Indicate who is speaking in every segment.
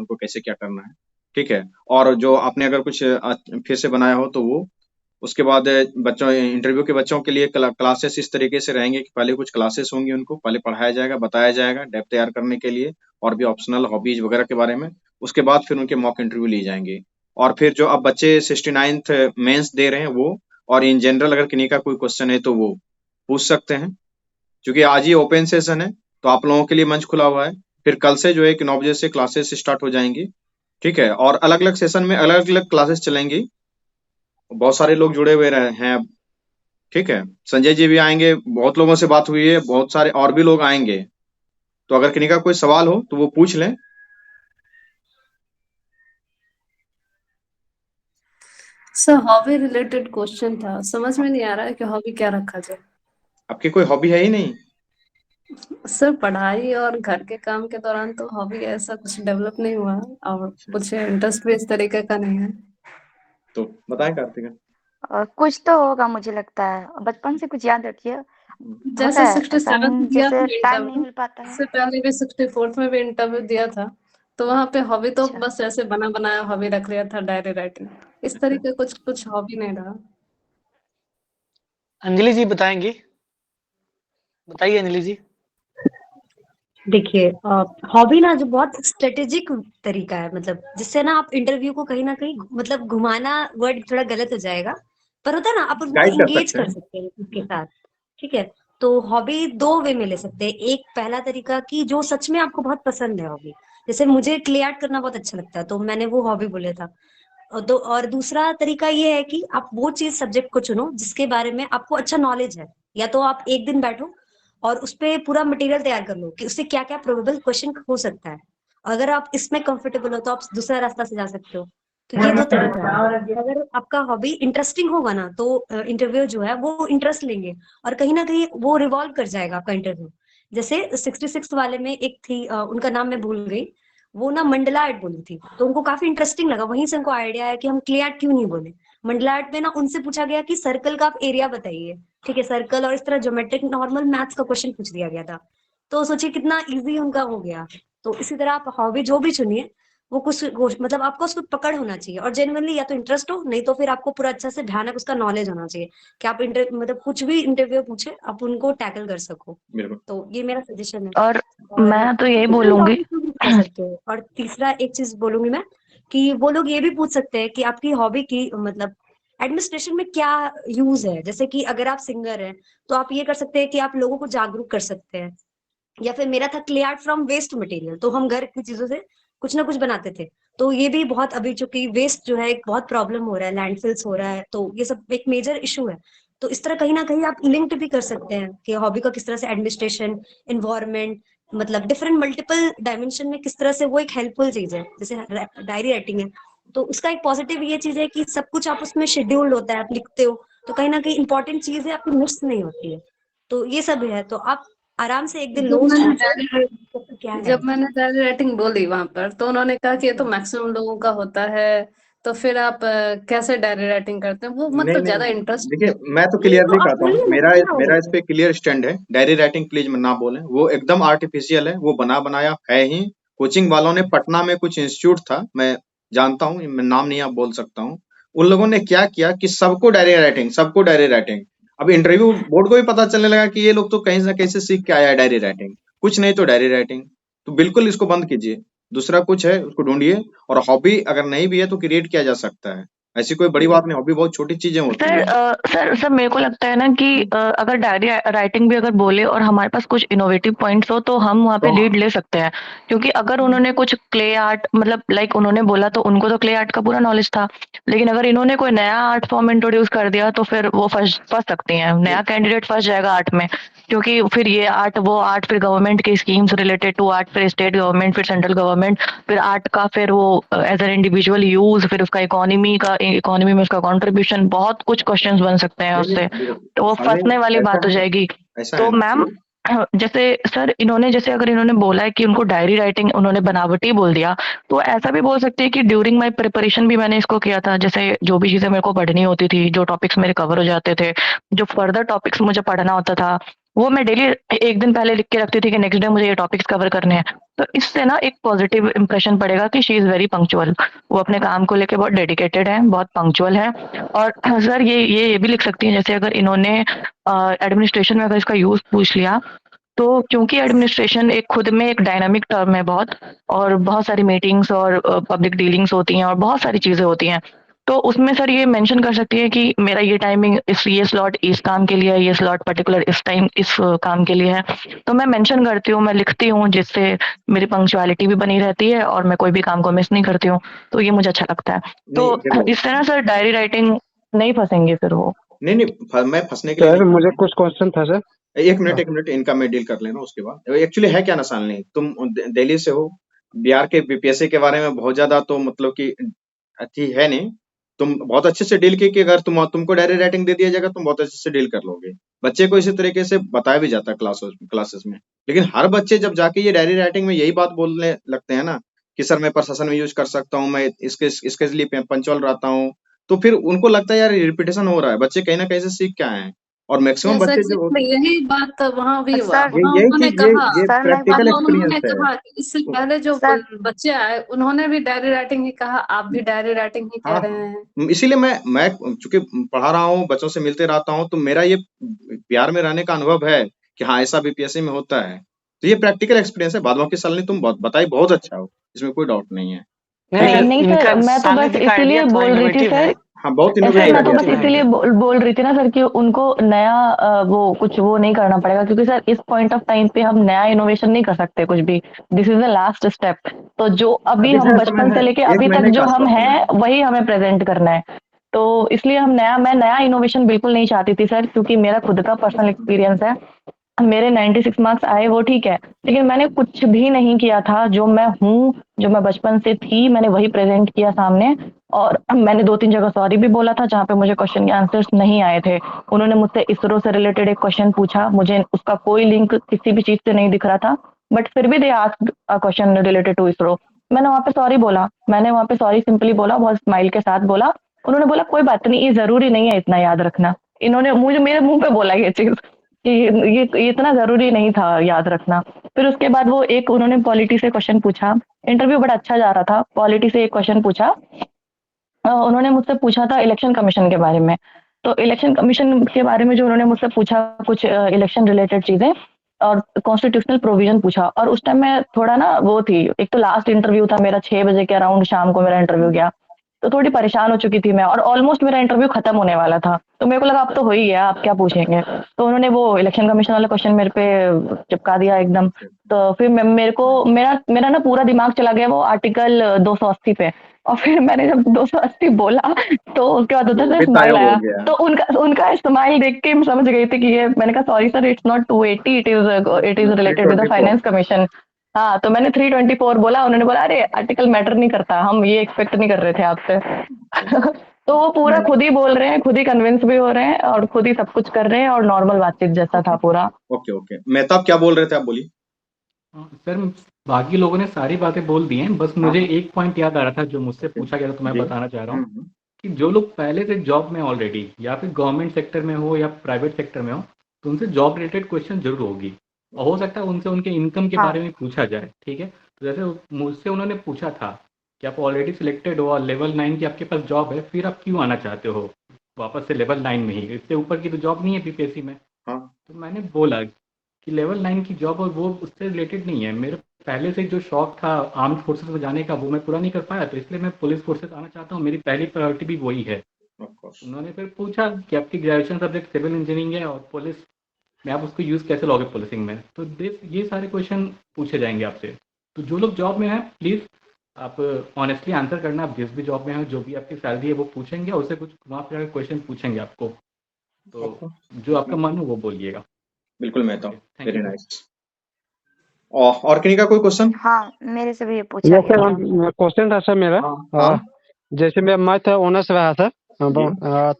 Speaker 1: उनको कैसे क्या करना है, ठीक है। और जो आपने अगर कुछ फिर से बनाया हो तो वो, उसके बाद बच्चों इंटरव्यू के बच्चों के लिए क्लासेस इस तरीके से रहेंगे कि पहले कुछ क्लासेस होंगी, उनको पहले पढ़ाया जाएगा, बताया जाएगा डेप्थ तैयार करने के लिए, और भी ऑप्शनल हॉबीज वगैरह के बारे में। उसके बाद फिर उनके मॉक इंटरव्यू ली जाएंगी। और फिर जो अब बच्चे 69th मेंस दे रहे हैं वो, और इन जनरल अगर किन्हीं का कोई क्वेश्चन है तो वो पूछ सकते हैं। क्योंकि आज ही ओपन सेशन है तो आप लोगों के लिए मंच खुला हुआ है। फिर कल से जो है कि 9 बजे से क्लासेस स्टार्ट हो जाएंगी, ठीक है। और अलग अलग सेशन में अलग अलग क्लासेस चलेंगी। बहुत सारे लोग जुड़े हुए रहे हैं अब, ठीक है। संजय जी भी आएंगे, बहुत लोगों से बात हुई है, बहुत सारे और भी लोग आएंगे। तो अगर किन्हीं का कोई सवाल हो तो वो पूछ लें।
Speaker 2: सर हॉबी रिलेटेड क्वेश्चन था, समझ में नहीं आ रहा है कि हॉबी क्या रखा जाए।
Speaker 1: आपकी कोई हॉबी है ही नहीं?
Speaker 2: सर पढ़ाई और घर के काम के दौरान तो हॉबी ऐसा कुछ डेवलप नहीं हुआ, और
Speaker 1: अच्छा,
Speaker 2: कुछ इंटरेस्ट भी इस तरीके का नहीं है।
Speaker 1: तो बताएं कार्तिक।
Speaker 3: कुछ तो होगा मुझे लगता है, बचपन से कुछ याद रखिए। होता
Speaker 2: जैसे
Speaker 3: है ऐसा,
Speaker 2: 67 दिया
Speaker 3: जैसे
Speaker 2: था
Speaker 3: टाइम नहीं
Speaker 2: इंटरव्यू,
Speaker 3: मिल पाता है।
Speaker 2: इससे पहले भी 64th में भी इंटरव्यू दिया था। तो वहां पे हॉबी तो
Speaker 3: अच्छा।
Speaker 2: बस ऐसे बना बनाया हॉबी रख लिया था, डायरी राइटिंग। इस
Speaker 1: अच्छा,
Speaker 2: तरीके कुछ कुछ हॉबी नहीं रहा।
Speaker 4: अंजलि जी बताएंगी, बताइए अंजलि जी।
Speaker 5: देखिए, हॉबी ना जो बहुत स्ट्रेटेजिक तरीका है, मतलब जिससे ना आप इंटरव्यू को कहीं ना कहीं मतलब घुमाना वर्ड थोड़ा गलत हो जाएगा, पर होता है ना आप उनको
Speaker 1: गाइड कर
Speaker 5: इंगेज
Speaker 1: सकते
Speaker 5: कर
Speaker 1: हैं।
Speaker 5: सकते हैं उसके साथ। ठीक है। तो हॉबी दो वे में ले सकते हैं। एक पहला तरीका कि जो सच में आपको बहुत पसंद है हॉबी, जैसे मुझे क्ले आर्ट करना बहुत अच्छा लगता है तो मैंने वो हॉबी बोला था। और दूसरा तरीका ये है कि आप वो चीज सब्जेक्ट को चुनो जिसके बारे में आपको अच्छा नॉलेज है। या तो आप एक दिन बैठो और उस पे पूरा मटेरियल तैयार कर लो कि उससे क्या क्या प्रोबेबल क्वेश्चन हो सकता है। अगर आप इसमें कंफर्टेबल हो तो आप दूसरा रास्ता से जा सकते हो। तो ये दो तरीका है। और अगर आपका हॉबी इंटरेस्टिंग होगा ना तो इंटरव्यू जो है वो इंटरेस्ट लेंगे, और कहीं ना कहीं वो रिवॉल्व कर जाएगा आपका इंटरव्यू। जैसे 66 वाले में एक थी, उनका नाम मैं भूल गई। वो ना मंडला आर्ट बोली थी तो उनको काफी इंटरेस्टिंग लगा, वहीं से उनको आइडिया आया कि हम क्ले आर्ट क्यों नहीं बोले। मंडला आर्ट में ना उनसे पूछा गया कि सर्कल का आप एरिया बताइए। ठीक है, सर्कल और इस तरह ज्योमेट्रिक नॉर्मल मैथ्स का क्वेश्चन पूछ दिया गया था। तो सोचिए कितना इजी उनका हो गया। तो इसी तरह आप हॉबी जो भी चुनिए, वो मतलब आपको उसको पकड़ होना चाहिए, और जेनुअनली या तो इंटरेस्ट हो, नहीं तो फिर आपको पूरा अच्छा से भयानक उसका नॉलेज होना चाहिए कि आप मतलब कुछ भी इंटरव्यू पूछे आप उनको टैकल कर सको।
Speaker 1: बिल्कुल।
Speaker 5: तो ये मेरा सजेशन है।
Speaker 3: और
Speaker 5: और
Speaker 3: मैं तो यही
Speaker 5: डिफरेंट
Speaker 3: बोलूंगी।
Speaker 5: टॉपिक भी कर सकते हो। और तीसरा एक चीज बोलूंगी मैं, कि वो लोग ये भी पूछ सकते हैं कि आपकी हॉबी की मतलब एडमिनिस्ट्रेशन में क्या यूज है। जैसे कि अगर आप सिंगर हैं तो आप ये कर सकते हैं कि आप लोगों को जागरूक कर सकते हैं। या फिर मेरा था clay art from waste material, तो हम घर की चीजों से कुछ ना कुछ बनाते थे। तो ये भी बहुत, अभी चूंकि वेस्ट जो है एक बहुत प्रॉब्लम हो रहा है, लैंडफिल्स हो रहा है, तो ये सब एक मेजर इशू है। तो इस तरह कहीं ना कहीं आप लिंक्ड भी कर सकते हैं कि हॉबी का किस तरह से एडमिनिस्ट्रेशन, इन्वायरमेंट, मतलब डिफरेंट मल्टीपल डायमेंशन में किस तरह से वो एक हेल्पफुल चीज है। जैसे डायरी राइटिंग है तो उसका एक पॉजिटिव ये चीज है कि सब कुछ आप उसमें शेड्यूल्ड होता है, आप लिखते हो, तो कहीं ना कहीं इंपॉर्टेंट चीज है आपकी मिस नहीं होती है। तो ये सब है, तो आप आराम से एक दिन
Speaker 2: जब
Speaker 5: नोट्स
Speaker 2: मैंने
Speaker 5: लीजिए तो क्या है।
Speaker 2: जब मैंने डायरी राइटिंग बोली वहां पर, तो उन्होंने कहा कि ये तो मैक्सिमम लोगों का होता है। तो फिर आप कैसे डायरी राइटिंग करते हैं, वो
Speaker 1: नहीं
Speaker 2: मतलब
Speaker 1: नहीं
Speaker 2: ज्यादा
Speaker 1: नहीं,
Speaker 2: इंटरेस्ट।
Speaker 1: देखिए मैं तो
Speaker 5: नहीं तो
Speaker 1: क्लियरली
Speaker 5: आप
Speaker 1: कहता हूँ,
Speaker 5: बोलिए ना,
Speaker 1: मेरा
Speaker 5: क्या हो
Speaker 1: मेरा
Speaker 5: गया।
Speaker 1: इस पे क्लियर स्टैंड है। डायरी राइटिंग प्लीज ना बोलें, वो एकदम आर्टिफिशियल है, वो बना बनाया है ही। कोचिंग वालों ने, पटना में कुछ इंस्टीट्यूट था, मैं जानता हूँ, मैं नाम नहीं आप बोल सकता हूँ। उन लोगों ने क्या किया कि सबको डायरी राइटिंग, सबको डायरी राइटिंग। अब इंटरव्यू बोर्ड को भी पता चलने लगा कि ये लोग तो कहीं ना कहीं से सीख के आया है डायरी राइटिंग, कुछ नहीं तो डायरी राइटिंग। तो बिल्कुल इसको बंद कीजिए, दूसरा कुछ है उसको ढूंढिए। और हॉबी अगर नहीं भी है तो क्रिएट किया जा सकता है, ऐसी कोई बड़ी बात नहीं, हॉबी बहुत छोटी चीजें होती
Speaker 3: सर
Speaker 1: है।
Speaker 3: सर मेरे को लगता है ना कि अगर डायरी राइटिंग भी अगर बोले और हमारे पास कुछ इनोवेटिव पॉइंट्स हो तो हम वहाँ पे
Speaker 1: तो
Speaker 3: लीड ले सकते हैं। क्योंकि अगर उन्होंने कुछ क्ले आर्ट मतलब लाइक उन्होंने बोला तो उनको तो क्ले आर्ट का पूरा नॉलेज था। लेकिन अगर इन्होंने कोई नया आर्ट फॉर्म इंट्रोड्यूस कर दिया तो फिर वो फंस फंस सकती हैं, नया कैंडिडेट फंस जाएगा आर्ट में। क्योंकि फिर ये आर्ट वो आर्ट फिर गवर्नमेंट की स्कीम्स रिलेटेड टू आर्ट, फिर स्टेट गवर्नमेंट, फिर सेंट्रल गवर्नमेंट, फिर आर्ट का फिर वो एज एन इंडिविजुअल यूज, फिर उसका इकोनॉमी में उसका कंट्रीब्यूशन, बहुत कुछ क्वेश्चंस बन सकते हैं
Speaker 1: देखिए
Speaker 3: उससे।
Speaker 1: देखिए,
Speaker 3: तो वो
Speaker 1: हमें
Speaker 3: फंसने वाली
Speaker 1: ऐसा
Speaker 3: बात हो
Speaker 1: है,
Speaker 3: जाएगी।
Speaker 1: ऐसा है
Speaker 3: तो
Speaker 1: ना
Speaker 3: मैम
Speaker 1: कि
Speaker 3: जैसे सर इन्होंने जैसे अगर इन्होंने बोला है कि उनको डायरी राइटिंग उन्होंने बनावटी बोल दिया, तो ऐसा भी बोल सकते हैं कि ड्यूरिंग माय प्रिपरेशन भी मैंने इसको किया था। जैसे जो भी चीजें मेरे को पढ़नी होती थी, जो टॉपिक्स मेरे कवर हो जाते थे, जो फर्दर टॉपिक्स मुझे पढ़ना होता था, वो मैं डेली एक दिन पहले लिख के रखती थी कि नेक्स्ट डे मुझे ये टॉपिक्स कवर करने हैं। तो इससे ना एक पॉजिटिव इंप्रेशन पड़ेगा कि शी इज़ वेरी पंक्चुअल। वो अपने काम को लेके बहुत डेडिकेटेड है, बहुत पंक्चुअल है। और सर ये भी लिख सकती हैं, जैसे अगर इन्होंने एडमिनिस्ट्रेशन में अगर इसका यूज़ पूछ लिया, तो क्योंकि एडमिनिस्ट्रेशन एक खुद में एक डायनामिक टर्म है बहुत, और बहुत सारी मीटिंग्स और पब्लिक डीलिंग्स होती हैं और बहुत सारी चीज़ें होती हैं। तो उसमें सर ये मेंशन कर सकती है कि मेरा ये टाइमिंग ये स्लॉट इस काम के लिए है, ये स्लॉट पर्टिकुलर इस टाइम इस काम के लिए है। तो मैं मेंशन करती हूँ, मैं लिखती हूँ, जिससे मेरी पंक्चुअलिटी भी बनी रहती है और मैं कोई भी काम को मिस नहीं करती हूँ। तो ये मुझे अच्छा लगता है।
Speaker 1: नहीं
Speaker 3: तो
Speaker 1: देखो,
Speaker 3: इससे ना सर डायरी राइटिंग नहीं फँसेंगे फिर वो।
Speaker 1: नहीं मैं फंसने के लिए नहीं
Speaker 6: सर
Speaker 1: कह
Speaker 6: मुझे
Speaker 1: रहा
Speaker 6: कुछ क्वेश्चन था सर।
Speaker 1: हूँ। एक मिनट इनका मैं डील कर लेना उसके बाद। एक्चुअली है क्या ना शालिनी, तुम दिल्ली से हो, बिहार के बीपीएससी के बारे में बहुत ज्यादा तो मतलब कि अच्छी है नहीं। तुम बहुत अच्छे से डील की कि अगर तुमको डायरी राइटिंग दे दिया जाएगा तुम बहुत अच्छे से डील कर लोगे। बच्चे को इसी तरीके से बताया भी जाता है क्लासेस में। लेकिन हर बच्चे जब जाके ये डायरी राइटिंग में यही बात बोलने लगते हैं ना कि सर मैं प्रशासन में यूज कर सकता हूँ, मैं इसके लिए पंचुअल रहता हूँ, तो फिर उनको लगता है यार रिपीटेशन हो रहा है। बच्चे कहीं ना कहीं से सीख के आए हैं, और मैक्सिमम
Speaker 2: यस
Speaker 1: बच्चे जो
Speaker 2: एग्जैक्टली, यही बात तो वहां भी हुआ।
Speaker 3: सर
Speaker 1: ये
Speaker 2: वहां
Speaker 1: यही
Speaker 2: उन्होंने
Speaker 1: चीज
Speaker 2: कहा,
Speaker 1: ये
Speaker 3: सर मैं
Speaker 1: प्रैक्टिकल
Speaker 2: वहां
Speaker 1: एक्सपीरियंस
Speaker 2: उन्होंने
Speaker 1: है।
Speaker 2: कहा कि इससे पहले जो
Speaker 3: सर
Speaker 2: बच्चे आए उन्होंने भी डायरी राइटिंग ही कहा, आप भी डायरी राइटिंग ही कह
Speaker 1: हाँ
Speaker 2: रहे
Speaker 1: हाँ,
Speaker 2: हैं।
Speaker 1: इसीलिए मैं चूंकि पढ़ा रहा हूँ, बच्चों से मिलते रहता हूँ, तो मेरा ये बिहार में रहने का अनुभव है कि हाँ ऐसा बीपीएससी में होता है। तो ये प्रैक्टिकल एक्सपीरियंस है। बाद बाकी साल तुम बताई बहुत अच्छा हो, इसमें कोई डाउट नहीं है।
Speaker 6: नहीं
Speaker 1: ठीक है।
Speaker 3: नहीं सर,
Speaker 4: इनका
Speaker 3: मैं तो
Speaker 4: शालिनी
Speaker 3: बस
Speaker 4: जी का आइडिया
Speaker 3: इसीलिए
Speaker 4: थोड़ा
Speaker 3: बोल रही थी
Speaker 4: इनोवेटिव है।
Speaker 3: सर।
Speaker 1: हाँ बहुत
Speaker 3: सर
Speaker 1: इनोवेटिव
Speaker 3: मैं तो
Speaker 1: आइडिया
Speaker 3: बस
Speaker 1: था।
Speaker 3: इसीलिए बोल रही थी ना सर कि उनको नया वो कुछ वो नहीं करना पड़ेगा, क्योंकि सर इस पॉइंट ऑफ टाइम पे हम नया इनोवेशन नहीं कर सकते कुछ भी। This is the last step. तो जो अभी
Speaker 1: अभी
Speaker 3: हम
Speaker 1: है, समय
Speaker 3: बचपन
Speaker 1: है,
Speaker 3: से लेके
Speaker 1: एक
Speaker 3: अभी तक
Speaker 1: महीने के
Speaker 3: जो हम
Speaker 1: आसपास समय
Speaker 3: हैं
Speaker 1: है।
Speaker 3: वही हमें प्रेजेंट करना है। तो इसलिए मैं नया इनोवेशन बिल्कुल नहीं चाहती थी सर, क्योंकि मेरा खुद का पर्सनल एक्सपीरियंस है। मेरे 96 मार्क्स आए वो ठीक है, लेकिन मैंने कुछ भी नहीं किया था। जो मैं हूँ, जो मैं बचपन से थी, मैंने वही प्रेजेंट किया सामने। और मैंने 2-3 जगह सॉरी भी बोला था जहाँ पे मुझे क्वेश्चन के आंसर्स नहीं आए थे। उन्होंने मुझसे इसरो से रिलेटेड एक क्वेश्चन पूछा, मुझे उसका कोई लिंक किसी भी चीज से नहीं दिख रहा था, बट फिर भी they asked a question related to ISRO. मैंने वहाँ पे सॉरी बोला, मैंने वहाँ पे सॉरी सिंपली बोला, बहुत स्माइल के साथ बोला। उन्होंने बोला कोई बात नहीं, ये जरूरी नहीं है इतना याद रखना। इन्होंने मुझे मेरे मुंह पे बोला ये चीज कि ये इतना जरूरी नहीं था याद रखना। फिर उसके बाद वो एक उन्होंने पॉलिटी से क्वेश्चन पूछा। इंटरव्यू बड़ा अच्छा जा रहा था, पॉलिटी से एक क्वेश्चन पूछा। उन्होंने मुझसे पूछा था इलेक्शन कमीशन के बारे में। तो इलेक्शन कमीशन के बारे में जो उन्होंने मुझसे पूछा, कुछ इलेक्शन रिलेटेड चीजें और कॉन्स्टिट्यूशनल प्रोविजन पूछा। और उस टाइम मैं थोड़ा ना वो थी, एक तो लास्ट इंटरव्यू था मेरा, 6 बजे के अराउंड शाम को मेरा इंटरव्यू गया। तो थोड़ी परेशान हो चुकी थी मैं, और ऑलमोस्ट मेरा इंटरव्यू खत्म होने वाला था। तो मेरे को लगा अब तो हो ही गया, आप क्या पूछेंगे। तो उन्होंने वो इलेक्शन कमीशन वाला क्वेश्चन मेरे पे चिपका दिया एकदम। तो फिर मेरे को मेरा मेरा ना पूरा दिमाग चला गया वो आर्टिकल 280 पे। और फिर मैंने जब 280 बोला, तो उसके बाद उधर
Speaker 1: वो
Speaker 3: से
Speaker 1: भी
Speaker 3: स्माइल
Speaker 1: गायब हो
Speaker 3: आया।
Speaker 1: गया।
Speaker 3: तो उनका स्माइल देख के मैं समझ गई थी कि ये, मैंने कहा sorry sir, it's not 280, it is
Speaker 1: three
Speaker 3: related with the
Speaker 1: twenty four
Speaker 3: finance commission. हाँ, तो मैंने 324 बोला। उन्होंने बोला अरे आर्टिकल मैटर नहीं करता, हम ये एक्सपेक्ट नहीं कर रहे थे आपसे। तो वो पूरा
Speaker 1: नहीं,
Speaker 3: खुद ही बोल रहे हैं, खुद ही कन्विंस भी हो रहे हैं, और खुद ही सब कुछ कर रहे हैं, और नॉर्मल बातचीत जैसा था पूरा।
Speaker 1: ओके ओके, मेहताब क्या बोल रहे थे, आप बोलिए।
Speaker 7: सर बाकी लोगों ने सारी बातें बोल दी हैं, बस
Speaker 1: हाँ
Speaker 7: मुझे
Speaker 1: हाँ,
Speaker 7: एक पॉइंट याद आ रहा था जो मुझसे
Speaker 1: ओके
Speaker 7: पूछा गया था, तो मैं
Speaker 1: जी।
Speaker 7: बताना चाह रहा हूँ
Speaker 1: हम्म।
Speaker 7: कि जो लोग पहले से जॉब में ऑलरेडी, या फिर गवर्नमेंट सेक्टर में हो या प्राइवेट सेक्टर में हो, तो उनसे जॉब रिलेटेड क्वेश्चन जरूर होगी। और हो सकता है उनसे उनके इनकम के
Speaker 3: हाँ
Speaker 7: बारे में पूछा जाए, ठीक है। तो जैसे मुझसे उन्होंने पूछा था कि आप ऑलरेडी सिलेक्टेड हो और लेवल 9 की आपके पास जॉब है, फिर आप क्यों आना चाहते हो वापस से लेवल 9 में ही, इससे ऊपर की तो जॉब नहीं है बीपीएससी में।
Speaker 1: हाँ
Speaker 7: तो मैंने बोला कि लेवल 9 की जॉब और वो उससे रिलेटेड नहीं है। मेरे पहले से जो शौक था आर्म्ड फोर्सेस में जाने का, वो मैं पूरा नहीं कर पाया, तो इसलिए मैं पुलिस फोर्सेस आना चाहता हूँ। मेरी पहली प्रायोरिटी भी वही है।
Speaker 1: Of course.
Speaker 7: उन्होंने फिर पूछा कि आपकी ग्रेजुएशन सब्जेक्ट सिविल इंजीनियरिंग है और पुलिस में आप उसको यूज़ कैसे लोगे पुलिसिंग में, तो ये सारे क्वेश्चन पूछे जाएंगे आपसे। तो जो लोग जॉब में हैं प्लीज़ आप ऑनेस्टली आंसर करना। आप जिस भी जॉब में हो, जो भी आपकी सैलरी है वो पूछेंगे, और उससे कुछ वहाँ पर क्वेश्चन पूछेंगे आपको,
Speaker 1: ऑफ
Speaker 7: तो
Speaker 1: कोर्स,
Speaker 7: जो आपका मन हो वो बोलिएगा।
Speaker 1: बिल्कुल Mehtab,
Speaker 7: thank
Speaker 1: very
Speaker 7: you sir.
Speaker 1: Nice. और किन्हीं का कोई क्वेश्चन?
Speaker 3: हाँ, मेरे से भी ये पूछा
Speaker 6: यस
Speaker 3: गया था।
Speaker 6: सर, क्वेश्चन था सर मेरा।
Speaker 1: हाँ हाँ
Speaker 6: जैसे मैं मैथ ऑनर्स रहा था।
Speaker 1: जी।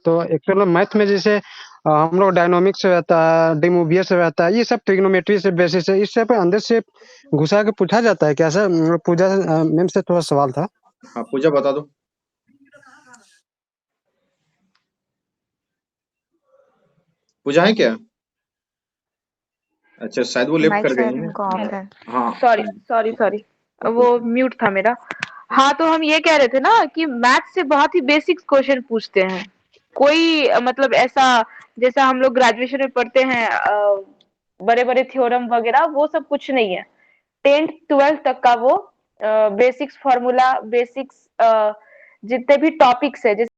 Speaker 6: तो एक्चुअली मैथ में जैसे हम लोग डायनामिक्स रहता है, डिमोवियस रहता है, ये सब ट्रिग्नोमेट्री से बेसिस है, इससे पे अंदर से घुसा के पूछा जाता है क्या सर? पूजा मैम से थोड़ा सवाल था।
Speaker 1: हाँ पूजा बता दो। पूजा है क्या? अच्छा, शायद वो लेफ्ट
Speaker 8: माइक
Speaker 1: कर गई
Speaker 8: शायद
Speaker 1: हैं।
Speaker 8: उनको ऑफ है।
Speaker 1: हाँ,
Speaker 9: सॉरी सॉरी सॉरी, वो म्यूट था मेरा। हाँ, तो हम ये कह रहे थे ना कि मैथ से बहुत ही बेसिक क्वेश्चन पूछते हैं। कोई मतलब ऐसा जैसा हम लोग ग्रेजुएशन में पढ़ते हैं बड़े बड़े थ्योरम वगैरह, वो सब कुछ नहीं है। 10th 12th तक का वो बेसिक्स फार्मूला, बेसिक्स जितने भी टॉपिक्स है, जैसे